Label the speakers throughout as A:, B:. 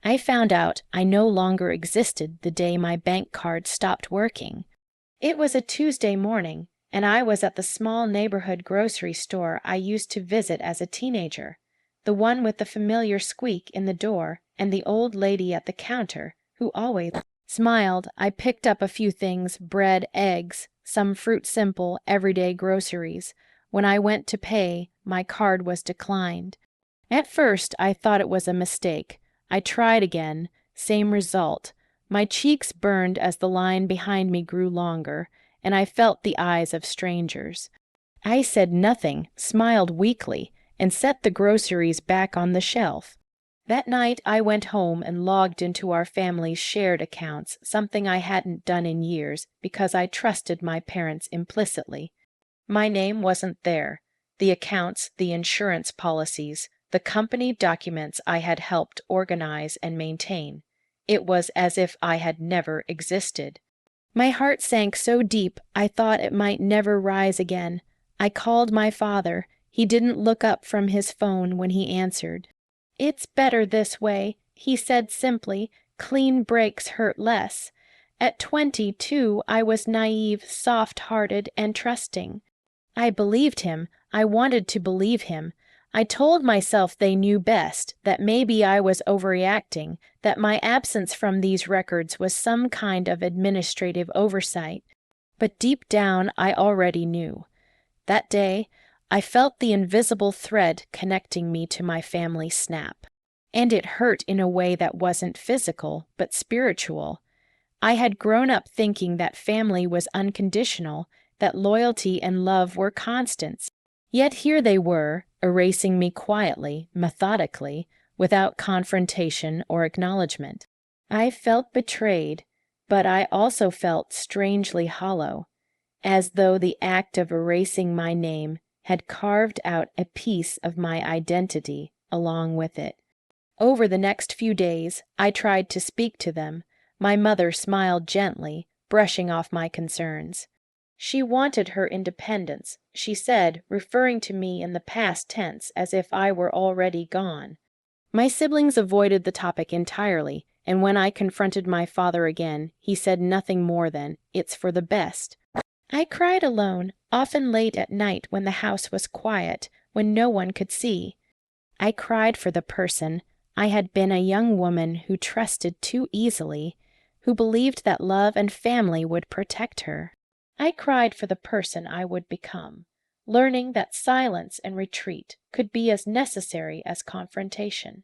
A: I found out I no longer existed the day my bank card stopped working. It was a Tuesday morning, and I was at the small neighborhood grocery store I used to visit as a teenager, the one with the familiar squeak in the door and the old lady at the counter who always smiled. I picked up a few things, bread, eggs, some fruit, simple, everyday groceries. When I went to pay, my card was declined. At first, I thought it was a mistake. I tried again, same result. My cheeks burned as the line behind me grew longer, and I felt the eyes of strangers. I said nothing, smiled weakly, and set the groceries back on the shelf. That night I went home and logged into our family's shared accounts, something I hadn't done in years because I trusted my parents implicitly. My name wasn't there. The accounts, the insurance policies, the company documents I had helped organize and maintain. It was as if I had never existed. My heart sank so deep I thought it might never rise again. I called my father. He didn't look up from his phone when he answered. "It's better this way," he said simply. "Clean breaks hurt less." At 22, I was naive, soft-hearted, and trusting. I believed him. I wanted to believe him. I told myself they knew best, that maybe I was overreacting, that my absence from these records was some kind of administrative oversight. But deep down, I already knew. That day, I felt the invisible thread connecting me to my family snap. And it hurt in a way that wasn't physical, but spiritual. I had grown up thinking that family was unconditional, that loyalty and love were constants. Yet here they were, erasing me quietly, methodically, without confrontation or acknowledgement. I felt betrayed, but I also felt strangely hollow, as though the act of erasing my name had carved out a piece of my identity along with it. Over the next few days, I tried to speak to them. My mother smiled gently, brushing off my concerns. She wanted her independence, she said, referring to me in the past tense as if I were already gone. My siblings avoided the topic entirely, and when I confronted my father again, he said nothing more than, "It's for the best." I cried alone, often late at night when the house was quiet, when no one could see. I cried for the person. I had been a young woman who trusted too easily, who believed that love and family would protect her. I cried for the person I would become, learning that silence and retreat could be as necessary as confrontation.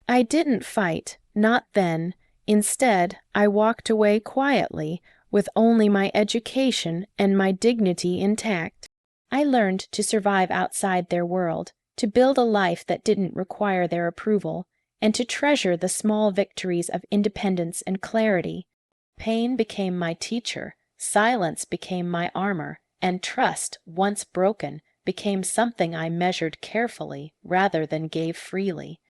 A: I didn't fight, not then. Instead, I walked away quietly, with only my education and my dignity intact. I learned to survive outside their world, to build a life that didn't require their approval, and to treasure the small victories of independence and clarity. Pain became my teacher. Silence became my armor, and trust, once broken, became something I measured carefully rather than gave freely.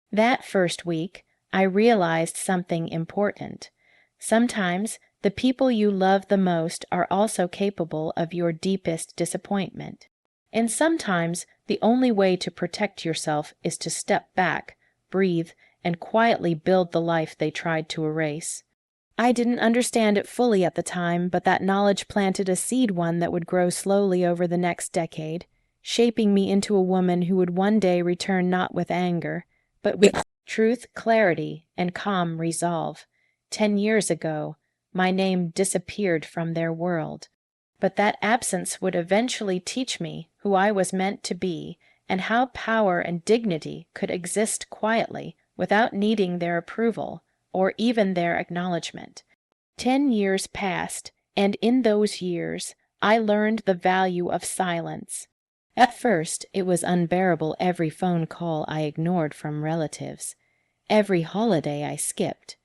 A: That first week, I realized something important. Sometimes, the people you love the most are also capable of your deepest disappointment. And sometimes, the only way to protect yourself is to step back, breathe, and quietly build the life they tried to erase. I didn't understand it fully at the time, but that knowledge planted a seed, one that would grow slowly over the next decade, shaping me into a woman who would one day return not with anger, but with truth, clarity, and calm resolve. 10 years ago, my name disappeared from their world, but that absence would eventually teach me who I was meant to be and how power and dignity could exist quietly without needing their approval or even their acknowledgement. 10 years passed, and in those years, I learned the value of silence. At first, it was unbearable every phone call I ignored from relatives, every holiday I skipped.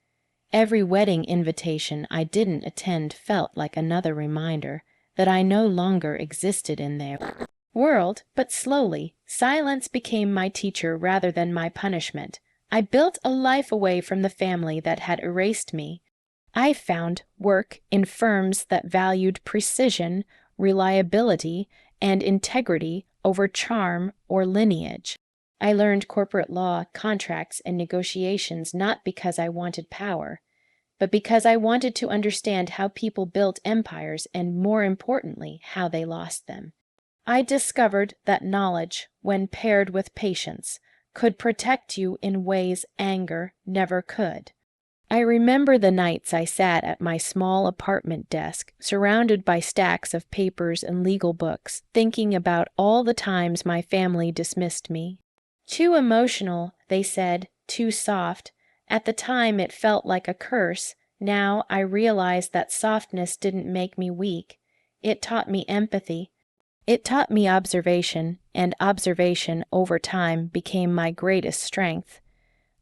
A: Every wedding invitation I didn't attend felt like another reminder that I no longer existed in their world, but slowly, silence became my teacher rather than my punishment. I built a life away from the family that had erased me. I found work in firms that valued precision, reliability, and integrity over charm or lineage. I learned corporate law, contracts, and negotiations not because I wanted power, but because I wanted to understand how people built empires and, more importantly, how they lost them. I discovered that knowledge, when paired with patience, could protect you in ways anger never could. I remember the nights I sat at my small apartment desk, surrounded by stacks of papers and legal books, thinking about all the times my family dismissed me. Too emotional, they said, too soft. At the time it felt like a curse. Now I realize that softness didn't make me weak. It taught me empathy. It taught me observation, and observation over time became my greatest strength.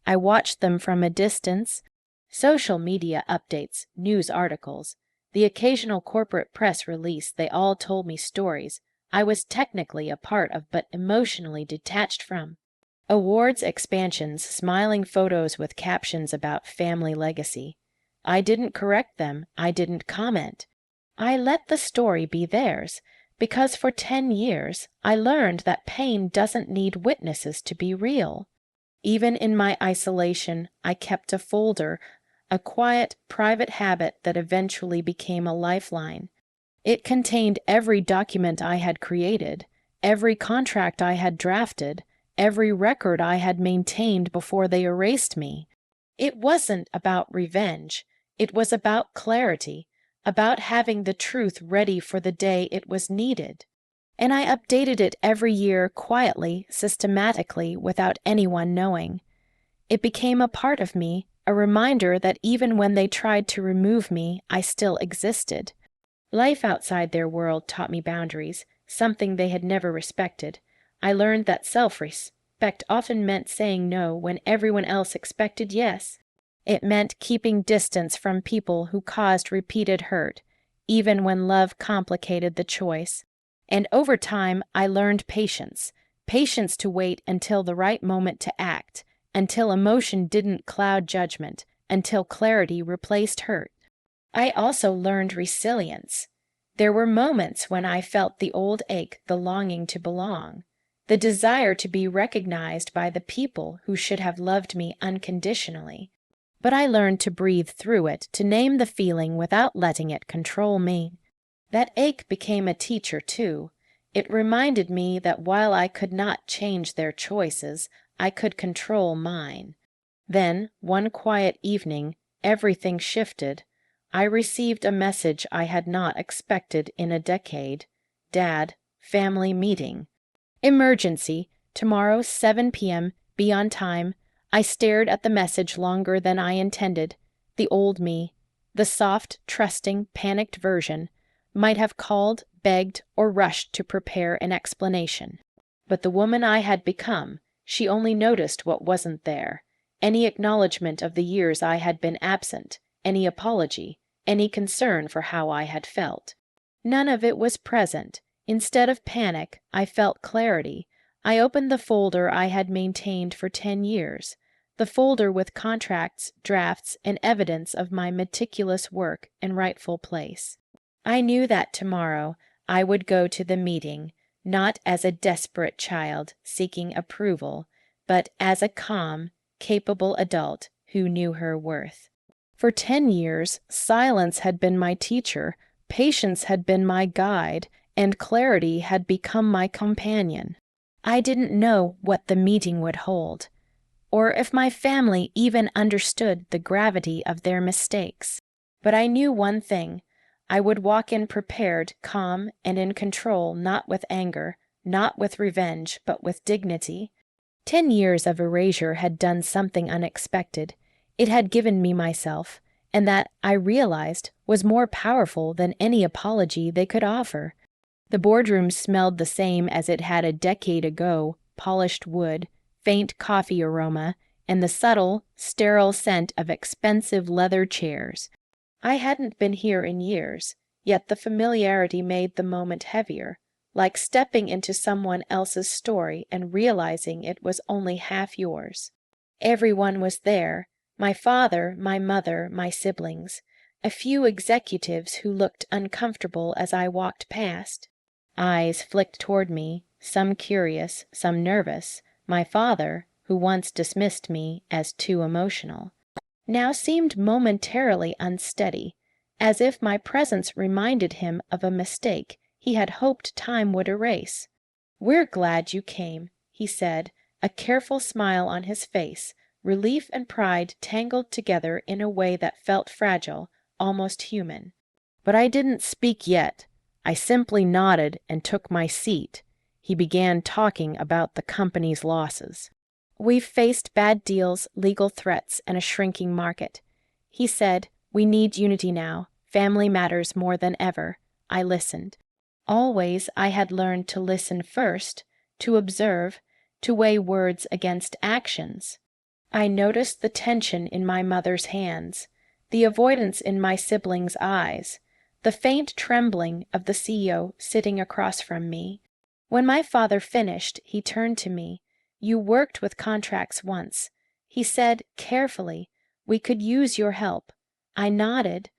A: I watched them from a distance. Social media updates, news articles, the occasional corporate press release, they all told me stories I was technically a part of but emotionally detached from. Awards expansions, smiling photos with captions about family legacy. I didn't correct them, I didn't comment. I let the story be theirs, because for 10 years I learned that pain doesn't need witnesses to be real. Even in my isolation, I kept a folder, a quiet, private habit that eventually became a lifeline. It contained every document I had created, every contract I had drafted, every record I had maintained before they erased me. It wasn't about revenge. It was about clarity, about having the truth ready for the day it was needed. And I updated it every year quietly, systematically, without anyone knowing. It became a part of me, a reminder that even when they tried to remove me, I still existed. Life outside their world taught me boundaries, something they had never respected. I learned that self-respect often meant saying no when everyone else expected yes. It meant keeping distance from people who caused repeated hurt, even when love complicated the choice. And over time, I learned patience to wait until the right moment to act, until emotion didn't cloud judgment, until clarity replaced hurt. I also learned resilience. There were moments when I felt the old ache, the longing to belong, the desire to be recognized by the people who should have loved me unconditionally. But I learned to breathe through it, to name the feeling without letting it control me. That ache became a teacher, too. It reminded me that while I could not change their choices, I could control mine. Then, one quiet evening, everything shifted. I received a message I had not expected in a decade. Dad, family meeting. Emergency. Tomorrow, 7 p.m. Be on time. I stared at the message longer than I intended. The old me, the soft, trusting, panicked version, might have called, begged, or rushed to prepare an explanation. But the woman I had become, she only noticed what wasn't there. Any acknowledgement of the years I had been absent, any apology, any concern for how I had felt. None of it was present. Instead of panic, I felt clarity. I opened the folder I had maintained for 10 years, the folder with contracts, drafts, and evidence of my meticulous work and rightful place. I knew that tomorrow I would go to the meeting, not as a desperate child seeking approval, but as a calm, capable adult who knew her worth. For 10 years, silence had been my teacher, patience had been my guide, and clarity had become my companion. I didn't know what the meeting would hold, or if my family even understood the gravity of their mistakes. But I knew one thing. I would walk in prepared, calm, and in control, not with anger, not with revenge, but with dignity. 10 years of erasure had done something unexpected. It had given me myself, and that, I realized, was more powerful than any apology they could offer. The boardroom smelled the same as it had a decade ago, polished wood, faint coffee aroma, and the subtle, sterile scent of expensive leather chairs. I hadn't been here in years, yet the familiarity made the moment heavier, like stepping into someone else's story and realizing it was only half yours. Everyone was there, my father, my mother, my siblings, a few executives who looked uncomfortable as I walked past. Eyes flicked toward me, some curious, some nervous, My father, who once dismissed me as too emotional, now seemed momentarily unsteady, as if my presence reminded him of a mistake he had hoped time would erase. "We're glad you came," he said, a careful smile on his face, relief and pride tangled together in a way that felt fragile, almost human. But I didn't speak yet. I simply nodded and took my seat. He began talking about the company's losses. "We've faced bad deals, legal threats, and a shrinking market." He said, "We need unity now. Family matters more than ever." I listened. Always I had learned to listen first, to observe, to weigh words against actions. I noticed the tension in my mother's hands, the avoidance in my siblings' eyes, the faint trembling of the CEO sitting across from me. When my father finished, he turned to me. "You worked with contracts once," he said carefully. "We could use your help." I nodded,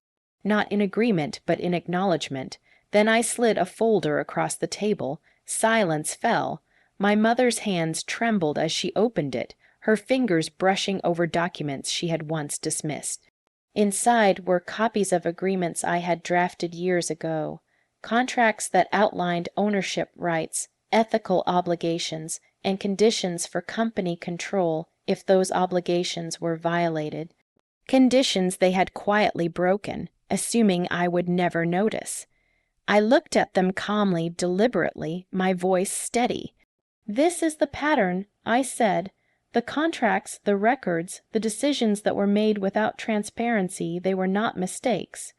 A: not in agreement but in acknowledgement. Then I slid a folder across the table. Silence fell. My mother's hands trembled as she opened it, her fingers brushing over documents she had once dismissed. Inside were copies of agreements I had drafted years ago, contracts that outlined ownership rights, ethical obligations, and conditions for company control if those obligations were violated. Conditions they had quietly broken, assuming I would never notice. I looked at them calmly, deliberately, my voice steady. "This is the pattern," I said. "The contracts, the records, the decisions that were made without transparency, they were not mistakes.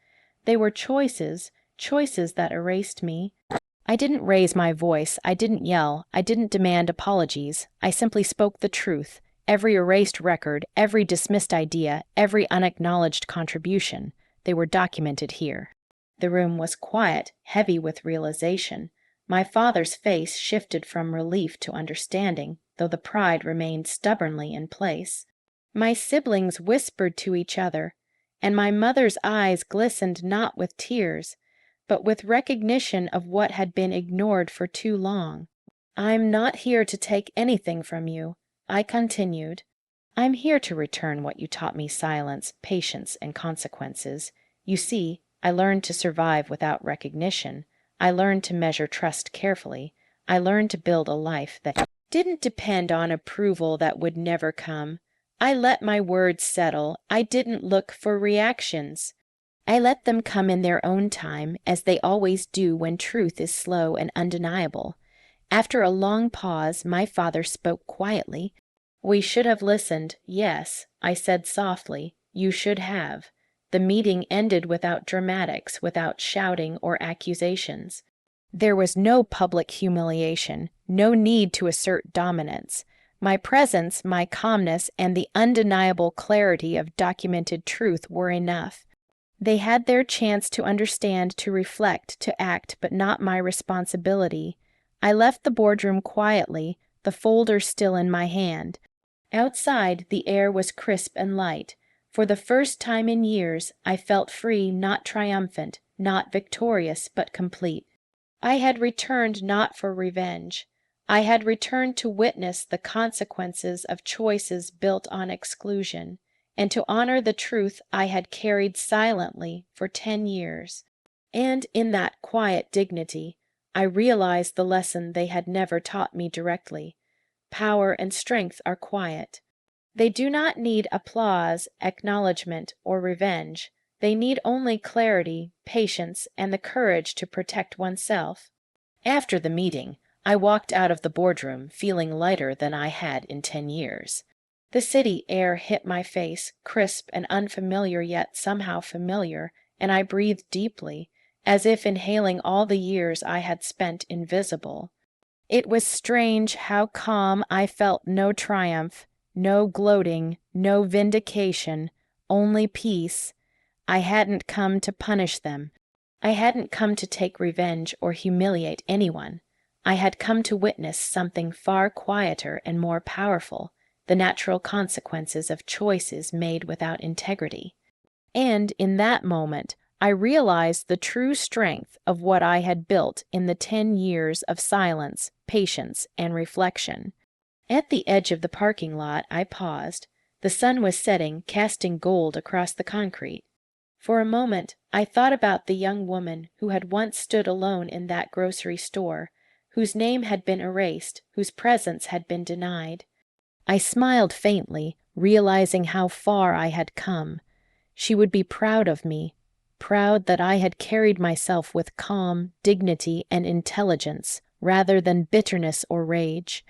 A: They were choices, choices that erased me." I didn't raise my voice, I didn't yell, I didn't demand apologies. I simply spoke the truth. Every erased record, every dismissed idea, every unacknowledged contribution, they were documented here. The room was quiet, heavy with realization. My father's face shifted from relief to understanding, though the pride remained stubbornly in place. My siblings whispered to each other, and my mother's eyes glistened not with tears, but with recognition of what had been ignored for too long. "I'm not here to take anything from you," I continued. "I'm here to return what you taught me: silence, patience, and consequences. You see, I learned to survive without recognition. I learned to measure trust carefully. I learned to build a life that didn't depend on approval that would never come. I let my words settle. I didn't look for reactions. I let them come in their own time, as they always do when truth is slow and undeniable." After a long pause, my father spoke quietly. "We should have listened, yes," I said softly. "You should have." The meeting ended without dramatics, without shouting or accusations. There was no public humiliation, no need to assert dominance. My presence, my calmness, and the undeniable clarity of documented truth were enough. They had their chance to understand, to reflect, to act, but not my responsibility. I left the boardroom quietly, the folder still in my hand. Outside, the air was crisp and light. For the first time in years, I felt free, not triumphant, not victorious, but complete. I had returned not for revenge. I had returned to witness the consequences of choices built on exclusion, and to honor the truth I had carried silently for 10 years. And in that quiet dignity, I realized the lesson they had never taught me directly. Power and strength are quiet. They do not need applause, acknowledgement, or revenge. They need only clarity, patience, and the courage to protect oneself. After the meeting, I walked out of the boardroom feeling lighter than I had in 10 years. The city air hit my face, crisp and unfamiliar yet somehow familiar, and I breathed deeply, as if inhaling all the years I had spent invisible. It was strange how calm I felt. No triumph, no gloating, no vindication, only peace. I hadn't come to punish them. I hadn't come to take revenge or humiliate anyone. I had come to witness something far quieter and more powerful, the natural consequences of choices made without integrity. And in that moment, I realized the true strength of what I had built in the 10 years of silence, patience, and reflection. At the edge of the parking lot, I paused. The sun was setting, casting gold across the concrete. For a moment, I thought about the young woman who had once stood alone in that grocery store, whose name had been erased, whose presence had been denied. I smiled faintly, realizing how far I had come. She would be proud of me, proud that I had carried myself with calm, dignity, and intelligence, rather than bitterness or rage.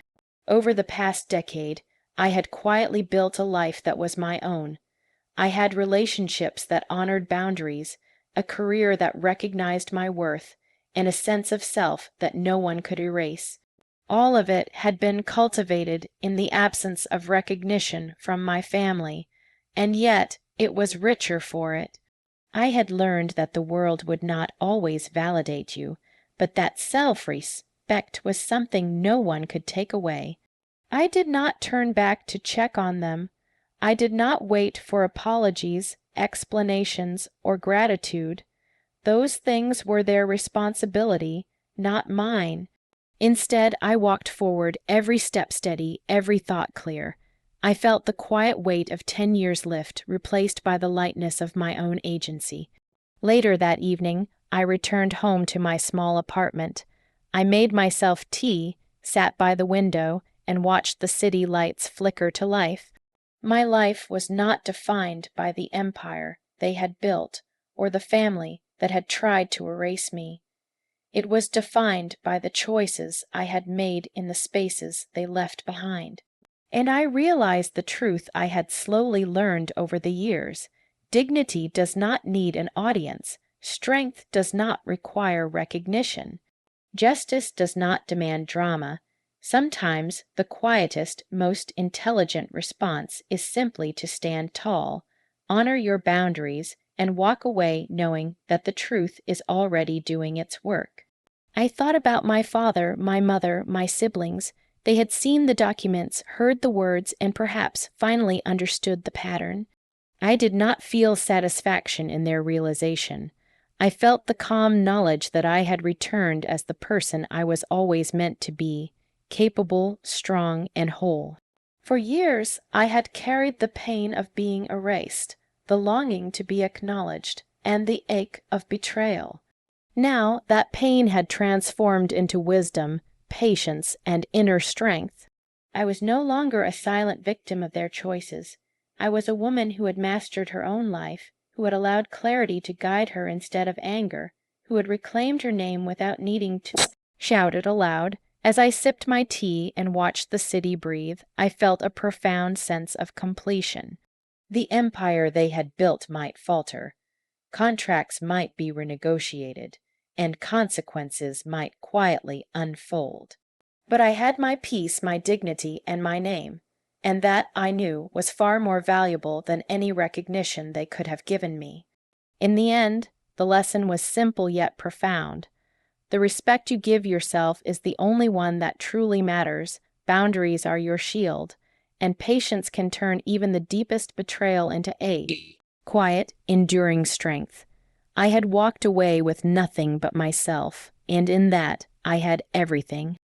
A: Over the past decade, I had quietly built a life that was my own. I had relationships that honored boundaries, a career that recognized my worth, and a sense of self that no one could erase. All of it had been cultivated in the absence of recognition from my family, and yet it was richer for it. I had learned that the world would not always validate you, but that self-respect was something no one could take away. I did not turn back to check on them. I did not wait for apologies, explanations, or gratitude. Those things were their responsibility, not mine. Instead, I walked forward, every step steady, every thought clear. I felt the quiet weight of 10 years lift, replaced by the lightness of my own agency. Later that evening, I returned home to my small apartment. I made myself tea, sat by the window, and watched the city lights flicker to life. My life was not defined by the empire they had built or the family that had tried to erase me. It was defined by the choices I had made in the spaces they left behind. And I realized the truth I had slowly learned over the years. Dignity does not need an audience. Strength does not require recognition. Justice does not demand drama. Sometimes the quietest, most intelligent response is simply to stand tall, honor your boundaries, and walk away knowing that the truth is already doing its work. I thought about my father, my mother, my siblings. They had seen the documents, heard the words, and perhaps finally understood the pattern. I did not feel satisfaction in their realization. I felt the calm knowledge that I had returned as the person I was always meant to be, capable, strong, and whole. For years, I had carried the pain of being erased, the longing to be acknowledged, and the ache of betrayal. Now that pain had transformed into wisdom, patience, and inner strength. I was no longer a silent victim of their choices. I was a woman who had mastered her own life, who had allowed clarity to guide her instead of anger, who had reclaimed her name without needing to shout it aloud. As I sipped my tea and watched the city breathe, I felt a profound sense of completion. The empire they had built might falter. Contracts might be renegotiated, and consequences might quietly unfold. But I had my peace, my dignity, and my name, and that, I knew, was far more valuable than any recognition they could have given me. In the end, the lesson was simple yet profound. The respect you give yourself is the only one that truly matters. Boundaries are your shield, and patience can turn even the deepest betrayal into quiet, enduring strength. I had walked away with nothing but myself, and in that I had everything.